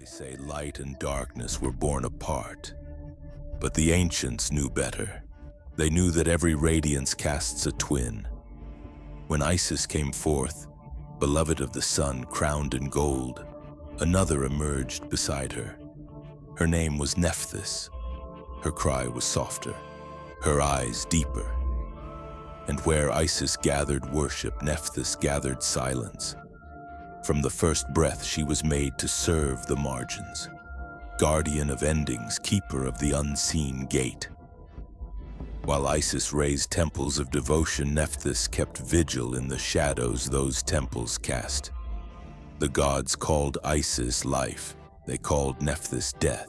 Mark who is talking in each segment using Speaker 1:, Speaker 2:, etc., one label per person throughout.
Speaker 1: They say light and darkness were born apart, but the ancients knew better. They knew that every radiance casts a twin. When Isis came forth, beloved of the sun, crowned in gold, another emerged beside her. Her name was Nephthys. Her cry was softer, her eyes deeper. And where Isis gathered worship, Nephthys gathered silence. From the first breath, she was made to serve the margins, guardian of endings, keeper of the unseen gate. While Isis raised temples of devotion, Nephthys kept vigil in the shadows those temples cast. The gods called Isis life, they called Nephthys death.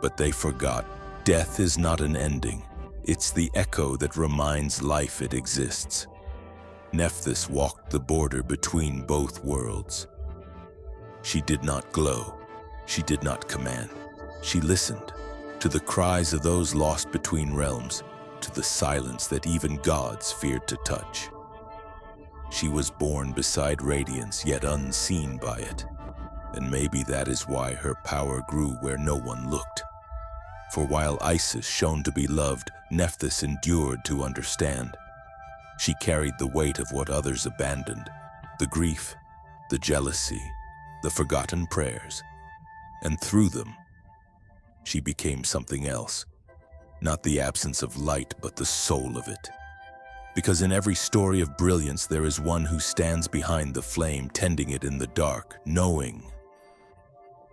Speaker 1: But they forgot, death is not an ending, it's the echo that reminds life it exists. Nephthys walked the border between both worlds. She did not glow, she did not command. She listened to the cries of those lost between realms, to the silence that even gods feared to touch. She was born beside radiance, yet unseen by it. And maybe that is why her power grew where no one looked. For while Isis shone to be loved, Nephthys endured to understand. She carried the weight of what others abandoned, the grief, the jealousy, the forgotten prayers. And through them, she became something else. Not the absence of light, but the soul of it. Because in every story of brilliance, there is one who stands behind the flame, tending it in the dark, knowing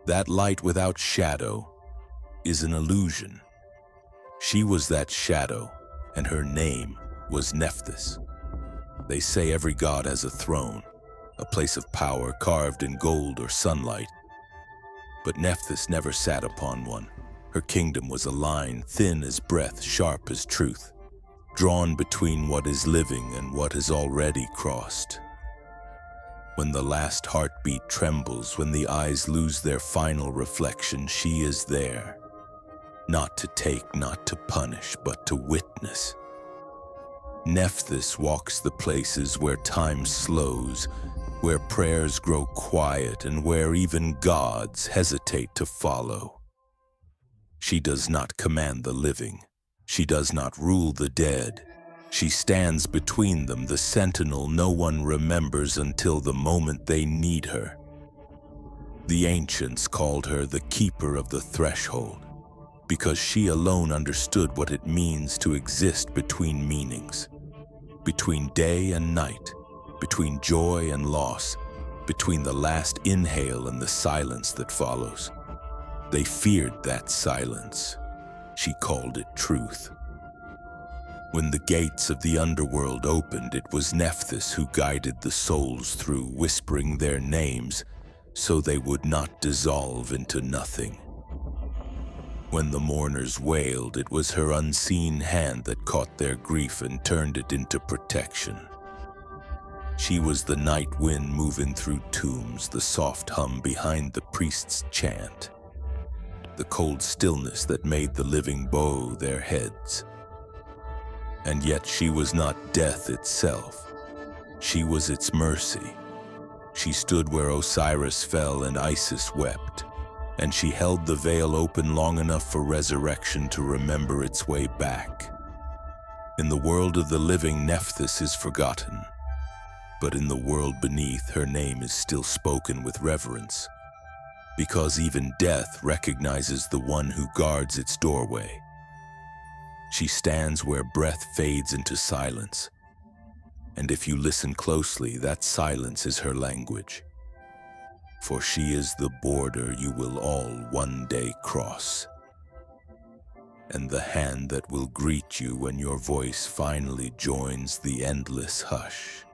Speaker 1: that light without shadow is an illusion. She was that shadow, and her name was Nephthys. They say every god has a throne, a place of power carved in gold or sunlight. But Nephthys never sat upon one. Her kingdom was a line, thin as breath, sharp as truth, drawn between what is living and what has already crossed. When the last heartbeat trembles, when the eyes lose their final reflection, she is there. Not to take, not to punish, but to witness. Nephthys walks the places where time slows, where prayers grow quiet, and where even gods hesitate to follow. She does not command the living. She does not rule the dead. She stands between them, the sentinel no one remembers until the moment they need her. The ancients called her the keeper of the threshold, because she alone understood what it means to exist between meanings, between day and night, between joy and loss, between the last inhale and the silence that follows. They feared that silence. She called it truth. When the gates of the underworld opened, it was Nephthys who guided the souls through, whispering their names so they would not dissolve into nothing. When the mourners wailed, it was her unseen hand that caught their grief and turned it into protection. She was the night wind moving through tombs, the soft hum behind the priest's chant, the cold stillness that made the living bow their heads. And yet she was not death itself. She was its mercy. She stood where Osiris fell and Isis wept, and she held the veil open long enough for resurrection to remember its way back. In the world of the living, Nephthys is forgotten, but in the world beneath, her name is still spoken with reverence, because even death recognizes the one who guards its doorway. She stands where breath fades into silence, and if you listen closely, that silence is her language. For she is the border you will all one day cross, and the hand that will greet you when your voice finally joins the endless hush.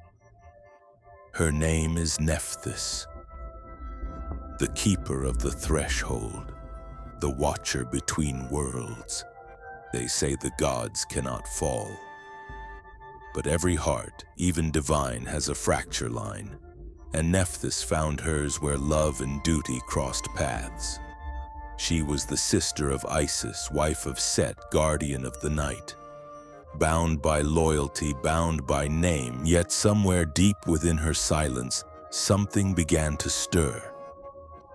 Speaker 1: Her name is Nephthys, the keeper of the threshold, the watcher between worlds. They say the gods cannot fall, but every heart, even divine, has a fracture line. And Nephthys found hers where love and duty crossed paths. She was the sister of Isis, wife of Set, guardian of the night. Bound by loyalty, bound by name, yet somewhere deep within her silence, something began to stir.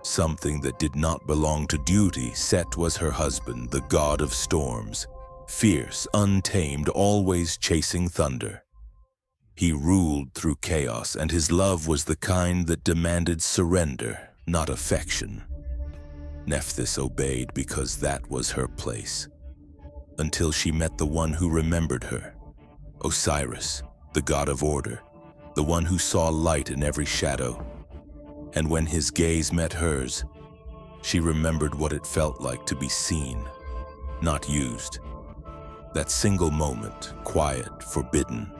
Speaker 1: something that did not belong to duty. Set was her husband, the god of storms, fierce, untamed, always chasing thunder. He ruled through chaos, and his love was the kind that demanded surrender, not affection. Nephthys obeyed because that was her place, until she met the one who remembered her, Osiris, the god of order, the one who saw light in every shadow. And when his gaze met hers, she remembered what it felt like to be seen, not used. That single moment, quiet, forbidden,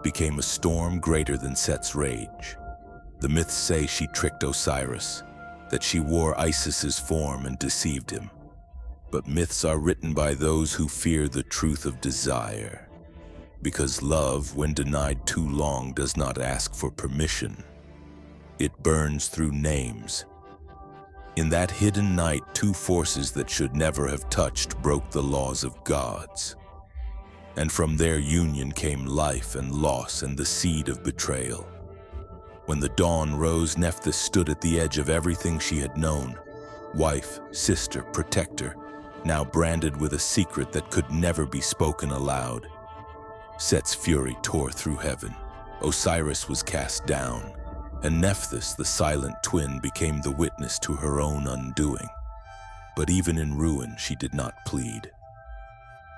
Speaker 1: became a storm greater than Set's rage. The myths say she tricked Osiris, that she wore Isis's form and deceived him. But myths are written by those who fear the truth of desire, because love, when denied too long, does not ask for permission. It burns through names. In that hidden night, two forces that should never have touched broke the laws of gods. And from their union came life and loss and the seed of betrayal. When the dawn rose, Nephthys stood at the edge of everything she had known. Wife, sister, protector, now branded with a secret that could never be spoken aloud. Set's fury tore through heaven. Osiris was cast down, and Nephthys, the silent twin, became the witness to her own undoing. But even in ruin, she did not plead.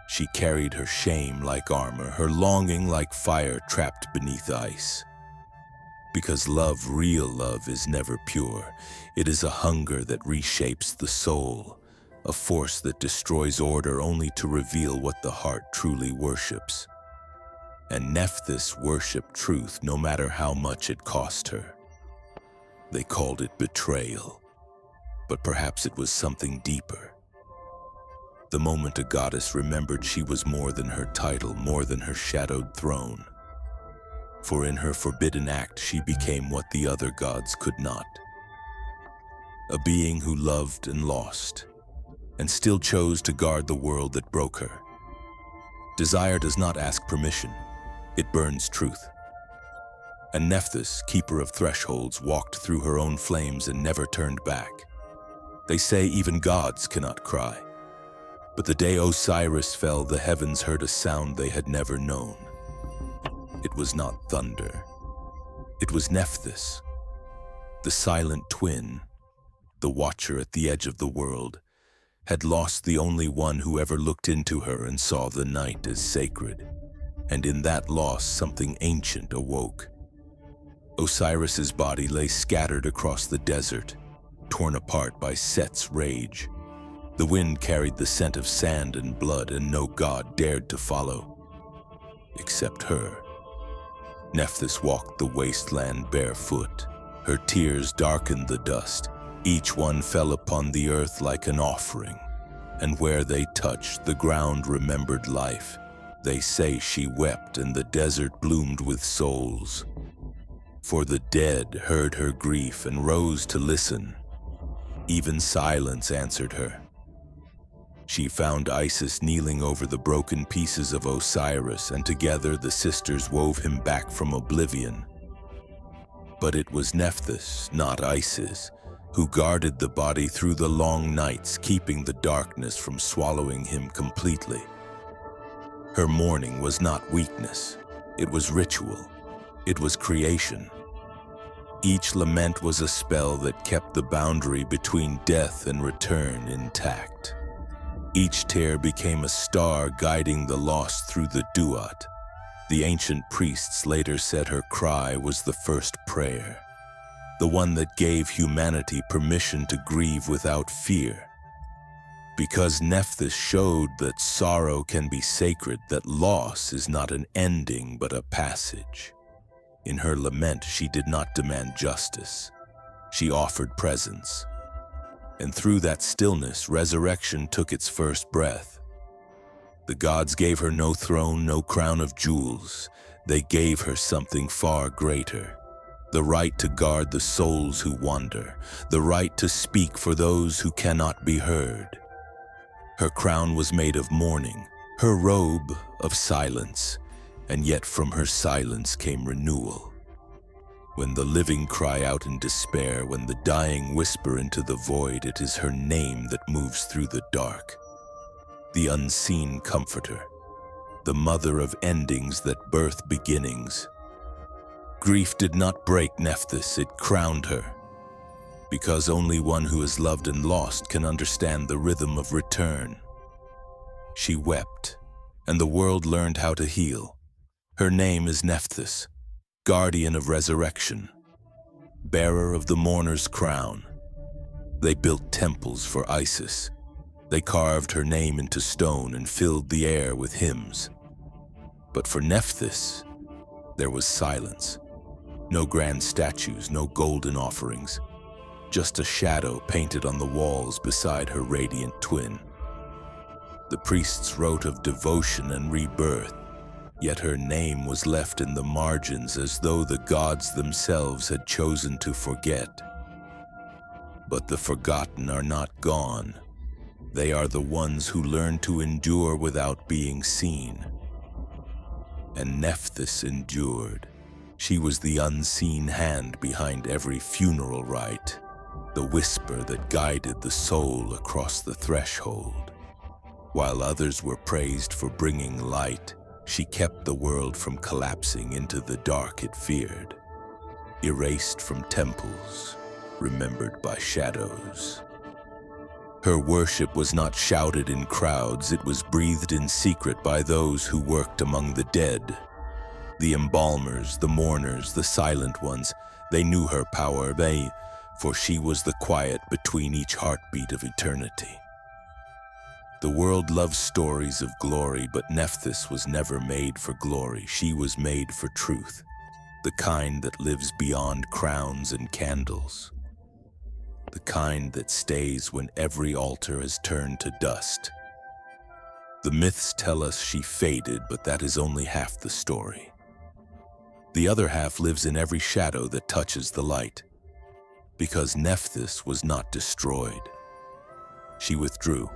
Speaker 1: She carried her shame like armor, her longing like fire trapped beneath ice. Because love, real love, is never pure. It is a hunger that reshapes the soul, a force that destroys order only to reveal what the heart truly worships. And Nephthys worshipped truth no matter how much it cost her. They called it betrayal, but perhaps it was something deeper. The moment a goddess remembered she was more than her title, more than her shadowed throne. For in her forbidden act, she became what the other gods could not. A being who loved and lost, and still chose to guard the world that broke her. Desire does not ask permission. It burns truth. And Nephthys, keeper of thresholds, walked through her own flames and never turned back. They say even gods cannot cry. But the day Osiris fell, the heavens heard a sound they had never known. It was not thunder. It was Nephthys, the silent twin, the watcher at the edge of the world, had lost the only one who ever looked into her and saw the night as sacred. And in that loss, something ancient awoke. Osiris's body lay scattered across the desert, torn apart by Set's rage. The wind carried the scent of sand and blood, and no god dared to follow, except her. Nephthys walked the wasteland barefoot. Her tears darkened the dust. Each one fell upon the earth like an offering, and where they touched, the ground remembered life. They say she wept, and the desert bloomed with souls. For the dead heard her grief and rose to listen. Even silence answered her. She found Isis kneeling over the broken pieces of Osiris, and together the sisters wove him back from oblivion. But it was Nephthys, not Isis, who guarded the body through the long nights, keeping the darkness from swallowing him completely. Her mourning was not weakness. It was ritual. It was creation. Each lament was a spell that kept the boundary between death and return intact. Each tear became a star guiding the lost through the duat. The ancient priests later said her cry was the first prayer, the one that gave humanity permission to grieve without fear. Because Nephthys showed that sorrow can be sacred, that loss is not an ending but a passage. In her lament, she did not demand justice. She offered presence. And through that stillness, resurrection took its first breath. The gods gave her no throne, no crown of jewels. They gave her something far greater. The right to guard the souls who wander. The right to speak for those who cannot be heard. Her crown was made of mourning, her robe of silence, and yet from her silence came renewal. When the living cry out in despair, when the dying whisper into the void, it is her name that moves through the dark. The unseen comforter, the mother of endings that birth beginnings. Grief did not break Nephthys, it crowned her, because only one who has loved and lost can understand the rhythm of return. She wept, and the world learned how to heal. Her name is Nephthys, guardian of resurrection, bearer of the mourner's crown. They built temples for Isis. They carved her name into stone and filled the air with hymns. But for Nephthys, there was silence. No grand statues, no golden offerings, just a shadow painted on the walls beside her radiant twin. The priests wrote of devotion and rebirth, yet her name was left in the margins as though the gods themselves had chosen to forget. But the forgotten are not gone. They are the ones who learn to endure without being seen. And Nephthys endured. She was the unseen hand behind every funeral rite, the whisper that guided the soul across the threshold. While others were praised for bringing light, she kept the world from collapsing into the dark it feared, erased from temples, remembered by shadows. Her worship was not shouted in crowds, it was breathed in secret by those who worked among the dead. The embalmers, the mourners, the silent ones, they knew her power, for she was the quiet between each heartbeat of eternity. The world loves stories of glory, but Nephthys was never made for glory. She was made for truth, the kind that lives beyond crowns and candles, the kind that stays when every altar has turned to dust. The myths tell us she faded, but that is only half the story. The other half lives in every shadow that touches the light, because Nephthys was not destroyed. She withdrew.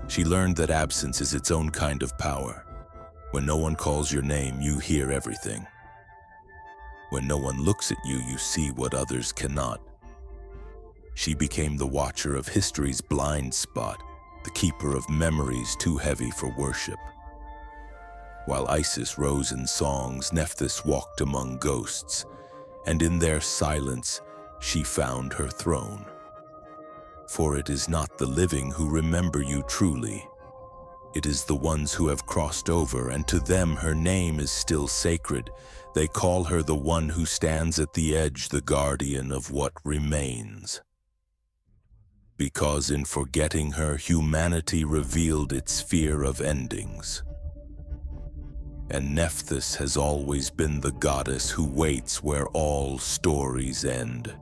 Speaker 1: She learned that absence is its own kind of power. When no one calls your name, you hear everything. When no one looks at you, you see what others cannot. She became the watcher of history's blind spot, the keeper of memories too heavy for worship. While Isis rose in songs, Nephthys walked among ghosts, and in their silence, she found her throne. For it is not the living who remember you truly. It is the ones who have crossed over, and to them her name is still sacred. They call her the one who stands at the edge, the guardian of what remains. Because in forgetting her, humanity revealed its fear of endings. And Nephthys has always been the goddess who waits where all stories end.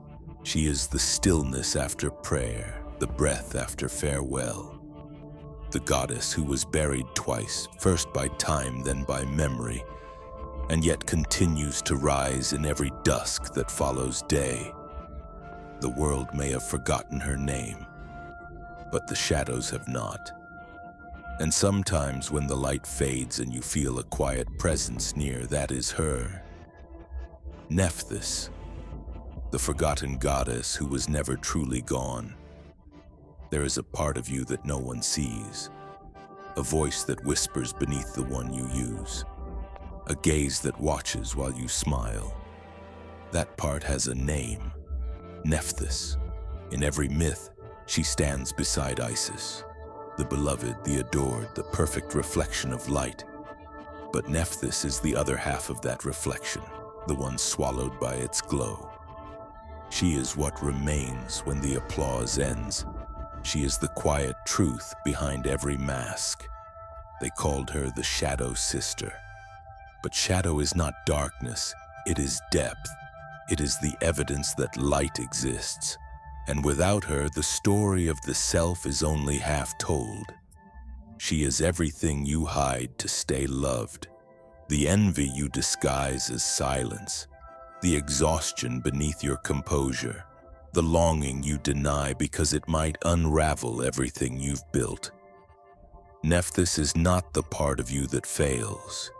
Speaker 1: She is the stillness after prayer, the breath after farewell. The goddess who was buried twice, first by time, then by memory, and yet continues to rise in every dusk that follows day. The world may have forgotten her name, but the shadows have not. And sometimes when the light fades and you feel a quiet presence near, that is her. Nephthys, the forgotten goddess who was never truly gone. There is a part of you that no one sees, a voice that whispers beneath the one you use, a gaze that watches while you smile. That part has a name, Nephthys. In every myth, she stands beside Isis, the beloved, the adored, the perfect reflection of light. But Nephthys is the other half of that reflection, the one swallowed by its glow. She is what remains when the applause ends. She is the quiet truth behind every mask. They called her the Shadow Sister. But shadow is not darkness, it is depth. It is the evidence that light exists. And without her, the story of the self is only half told. She is everything you hide to stay loved, the envy you disguise as silence, the exhaustion beneath your composure, the longing you deny because it might unravel everything you've built. Nephthys is not the part of you that fails.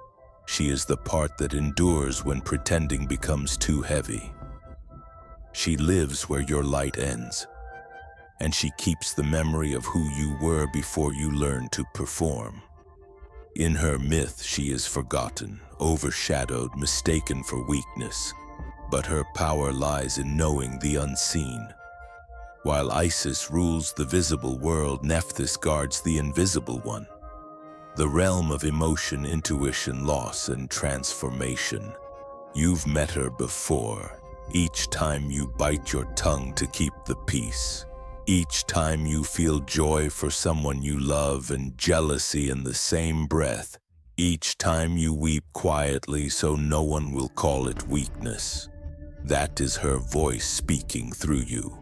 Speaker 1: She is the part that endures when pretending becomes too heavy. She lives where your light ends, and she keeps the memory of who you were before you learn to perform. In her myth, she is forgotten, overshadowed, mistaken for weakness, but her power lies in knowing the unseen. While Isis rules the visible world, Nephthys guards the invisible one, the realm of emotion, intuition, loss, and transformation. You've met her before. Each time you bite your tongue to keep the peace. Each time you feel joy for someone you love and jealousy in the same breath. Each time you weep quietly so no one will call it weakness. That is her voice speaking through you.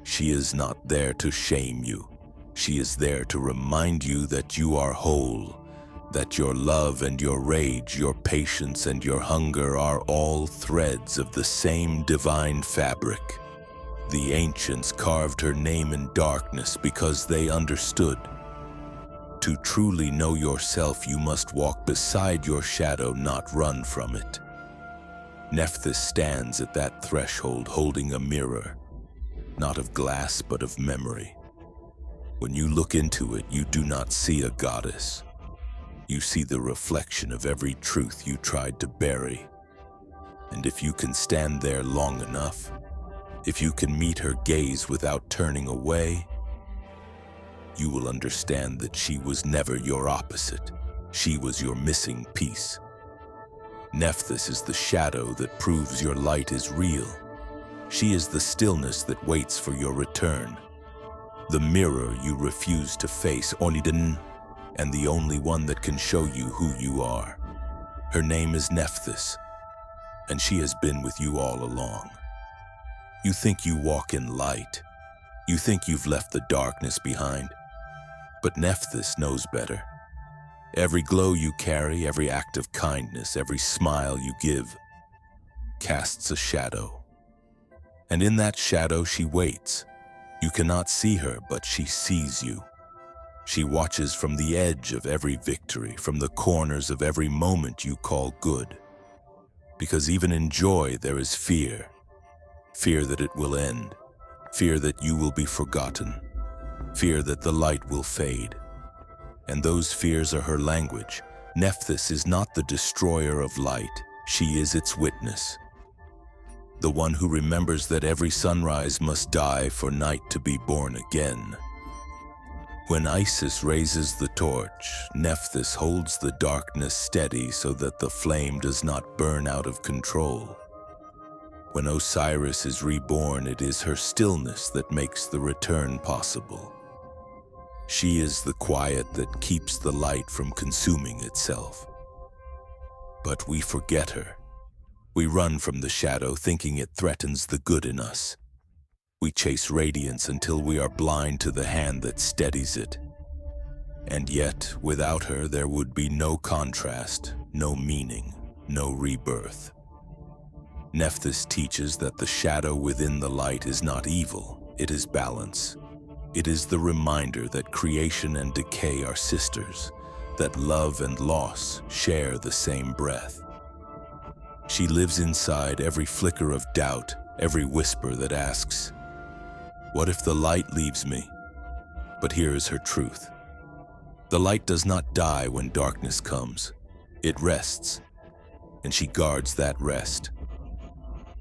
Speaker 1: She is not there to shame you. She is there to remind you that you are whole, that your love and your rage, your patience and your hunger are all threads of the same divine fabric. The ancients carved her name in darkness because they understood. To truly know yourself, you must walk beside your shadow, not run from it. Nephthys stands at that threshold holding a mirror, not of glass but of memory. When you look into it, you do not see a goddess. You see the reflection of every truth you tried to bury. And if you can stand there long enough, if you can meet her gaze without turning away, you will understand that she was never your opposite. She was your missing piece. Nephthys is the shadow that proves your light is real. She is the stillness that waits for your return. The mirror you refuse to face, Oniden, and the only one that can show you who you are. Her name is Nephthys, and she has been with you all along. You think you walk in light. You think you've left the darkness behind. But Nephthys knows better. Every glow you carry, every act of kindness, every smile you give, casts a shadow. And in that shadow she waits. You cannot see her, but she sees you. She watches from the edge of every victory, from the corners of every moment you call good. Because even in joy there is fear. Fear that it will end. Fear that you will be forgotten. Fear that the light will fade. And those fears are her language. Nephthys is not the destroyer of light. She is its witness. The one who remembers that every sunrise must die for night to be born again. When Isis raises the torch, Nephthys holds the darkness steady so that the flame does not burn out of control. When Osiris is reborn, it is her stillness that makes the return possible. She is the quiet that keeps the light from consuming itself. But we forget her. We run from the shadow, thinking it threatens the good in us. We chase radiance until we are blind to the hand that steadies it. And yet, without her, there would be no contrast, no meaning, no rebirth. Nephthys teaches that the shadow within the light is not evil, it is balance. It is the reminder that creation and decay are sisters, that love and loss share the same breath. She lives inside every flicker of doubt, every whisper that asks, "What if the light leaves me?" But here is her truth. The light does not die when darkness comes. It rests, and she guards that rest.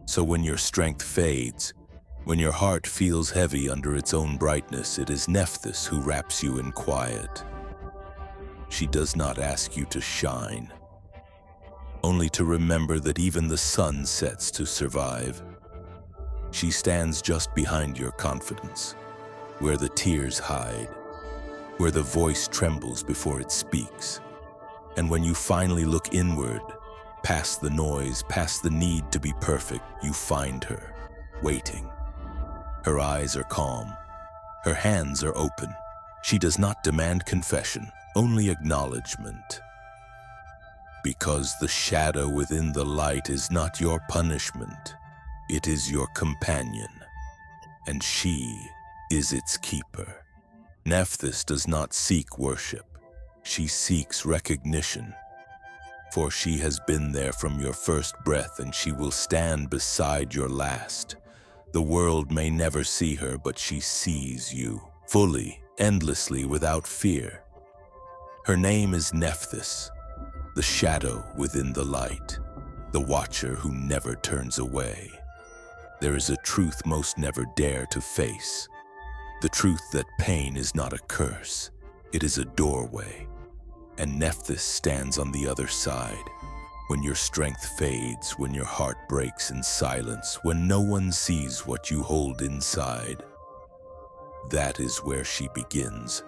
Speaker 1: So when your strength fades, when your heart feels heavy under its own brightness, it is Nephthys who wraps you in quiet. She does not ask you to shine, only to remember that even the sun sets to survive. She stands just behind your confidence, where the tears hide, where the voice trembles before it speaks. And when you finally look inward, past the noise, past the need to be perfect, you find her, waiting. Her eyes are calm. Her hands are open. She does not demand confession, only acknowledgement. Because the shadow within the light is not your punishment. It is your companion, and she is its keeper. Nephthys does not seek worship. She seeks recognition. For she has been there from your first breath, and she will stand beside your last. The world may never see her, but she sees you, fully, endlessly, without fear. Her name is Nephthys, the shadow within the light, the watcher who never turns away. There is a truth most never dare to face, the truth that pain is not a curse, it is a doorway. And Nephthys stands on the other side. When your strength fades, when your heart breaks in silence, when no one sees what you hold inside, that is where she begins.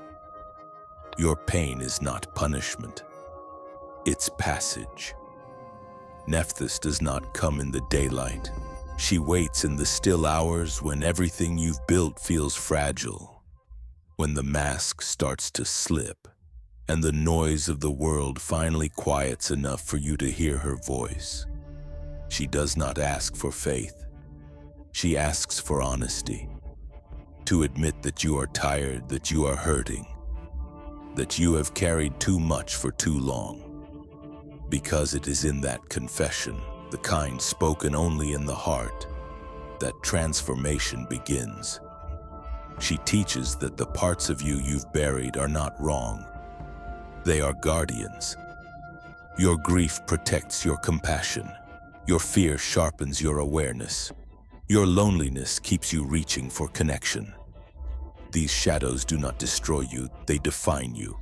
Speaker 1: Your pain is not punishment, it's passage. Nephthys does not come in the daylight. She waits in the still hours when everything you've built feels fragile, when the mask starts to slip, and the noise of the world finally quiets enough for you to hear her voice. She does not ask for faith. She asks for honesty. To admit that you are tired, that you are hurting, that you have carried too much for too long. Because it is in that confession, the kind spoken only in the heart, that transformation begins. She teaches that the parts of you you've buried are not wrong. They are guardians. Your grief protects your compassion. Your fear sharpens your awareness. Your loneliness keeps you reaching for connection. These shadows do not destroy you, they define you.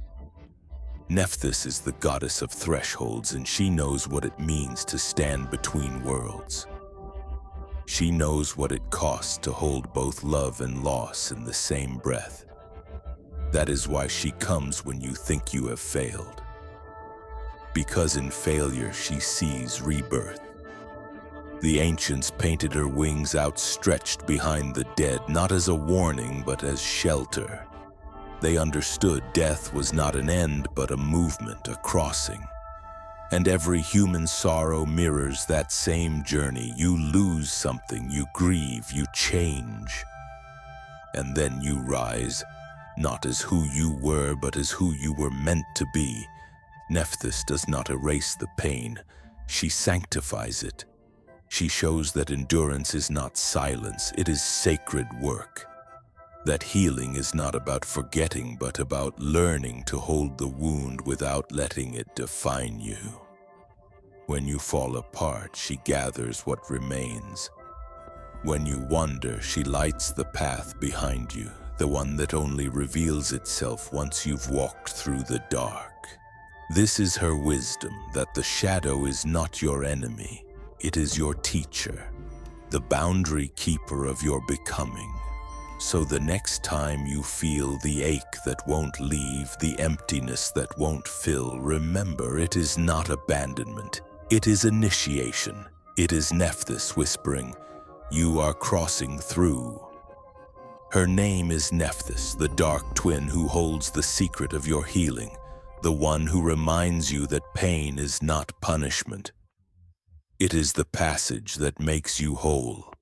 Speaker 1: Nephthys is the goddess of thresholds, and she knows what it means to stand between worlds. She knows what it costs to hold both love and loss in the same breath. That is why she comes when you think you have failed. Because in failure she sees rebirth. The ancients painted her wings outstretched behind the dead, not as a warning, but as shelter. They understood death was not an end, but a movement, a crossing. And every human sorrow mirrors that same journey. You lose something, you grieve, you change. And then you rise, not as who you were, but as who you were meant to be. Nephthys does not erase the pain, she sanctifies it. She shows that endurance is not silence, it is sacred work. That healing is not about forgetting, but about learning to hold the wound without letting it define you. When you fall apart, she gathers what remains. When you wander, she lights the path behind you, the one that only reveals itself once you've walked through the dark. This is her wisdom, that the shadow is not your enemy, it is your teacher, the boundary keeper of your becoming. So the next time you feel the ache that won't leave, the emptiness that won't fill, remember, it is not abandonment, it is initiation. It is Nephthys whispering, "You are crossing through." Her name is Nephthys, the dark twin who holds the secret of your healing, the one who reminds you that pain is not punishment. It is the passage that makes you whole.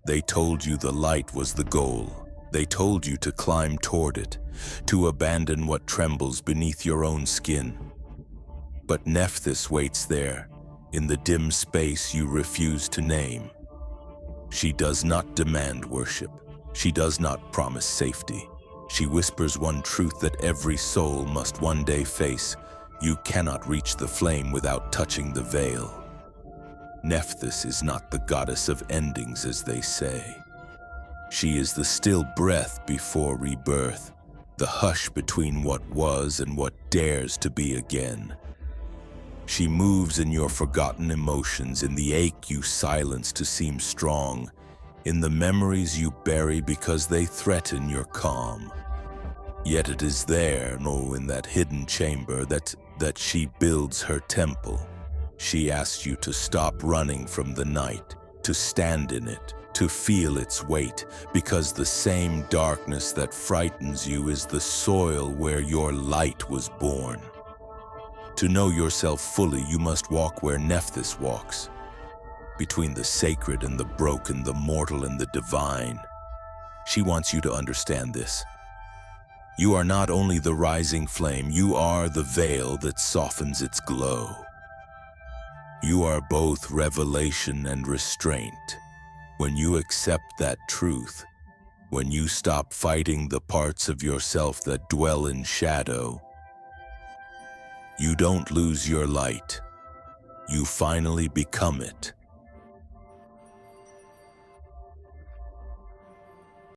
Speaker 1: They told you the light was the goal. They told you to climb toward it, to abandon what trembles beneath your own skin. But Nephthys waits there, in the dim space you refuse to name. She does not demand worship. She does not promise safety. She whispers one truth that every soul must one day face. You cannot reach the flame without touching the veil. Nephthys is not the goddess of endings, as they say. She is the still breath before rebirth, the hush between what was and what dares to be again. She moves in your forgotten emotions, in the ache you silence to seem strong, in the memories you bury because they threaten your calm. Yet it is there, no, in that hidden chamber, that she builds her temple. She asks you to stop running from the night, to stand in it, to feel its weight, because the same darkness that frightens you is the soil where your light was born. To know yourself fully, you must walk where Nephthys walks, between the sacred and the broken, the mortal and the divine. She wants you to understand this. You are not only the rising flame, you are the veil that softens its glow. You are both revelation and restraint. When you accept that truth, when you stop fighting the parts of yourself that dwell in shadow, you don't lose your light. You finally become it.